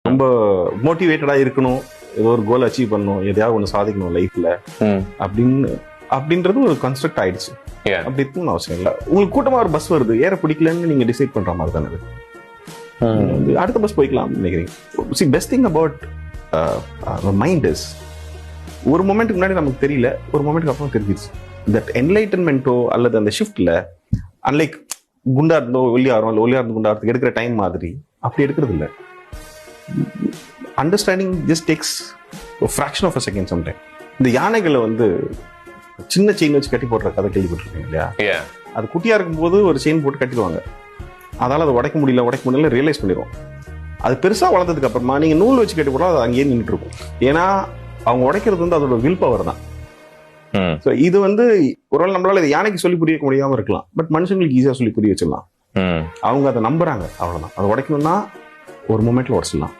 ரொம்ப மோட்டிவேட்டடா இருக்கணும், ஏதோ ஒரு கோல் அச்சீவ் பண்ணணும், எதையாவது ஒன்று சாதிக்கணும் லைஃப்ல அப்படின்றது ஒரு கன்ஸ்ட்ரக்ட் ஆயிடுச்சு. அப்படி இருக்கணும்னு அவசியம் இல்லை. உங்களுக்கு கூட்டமா ஒரு பஸ் வருது, ஏற பிடிக்கலன்னு நீங்க டிசைட் பண்ற மாதிரி தானே அது. அடுத்த பஸ் போய்க்கலாம் நினைக்கிறீங்க. See, best thing about mind is, ஒரு மொமெண்ட்டுக்கு முன்னாடி நமக்கு தெரியல, ஒரு மொமெண்ட்டுக்கு அப்புறம் தெரிஞ்சிருச்சு. தட் என்லைட்டன்மெண்ட்டோ அல்லது அந்த ஷிஃப்ட்ல அன்லைக் குண்டா இருந்தோ ஒல்லியாரும் இல்லை ஒல்லியா இருந்து குண்டாகிறதுக்கு எடுக்கிற டைம் மாதிரி அப்படி எடுக்கிறது இல்லை. Understanding just takes fraction of a second sometime. இந்த யானைகளை சின்ன செயின் வச்சு கட்டி போடுற கதை கேள்விப்பட்டிருக்கீங்க இல்லையா? அது குட்டியா இருக்கும்போது ஒரு செயின் போட்டு கட்டிடுவாங்க, அதால அதை உடைக்க முடியல ரியலைஸ் பண்ணிடுவோம். அது பெருசா வளர்ந்ததுக்கு அப்புறமா நீங்க நூல் வச்சு கட்டி போடலாம், அது அங்கேயே நின்றுட்டு இருக்கும். ஏன்னா அவங்க உடைக்கிறது அதோட வில் பவர் தான். இது ஒருவேளை நம்மளால இதை யானைக்கு சொல்லி புரிய முடியாம இருக்கலாம், பட் மனுஷங்களுக்கு ஈஸியா சொல்லி புரிய வச்சிடலாம். அவங்க அதை நம்புறாங்க, அவ்வளவுதான். அதை உடைக்கணும்னா ஒரு மொமெண்ட்ல உடச்சிடலாம்.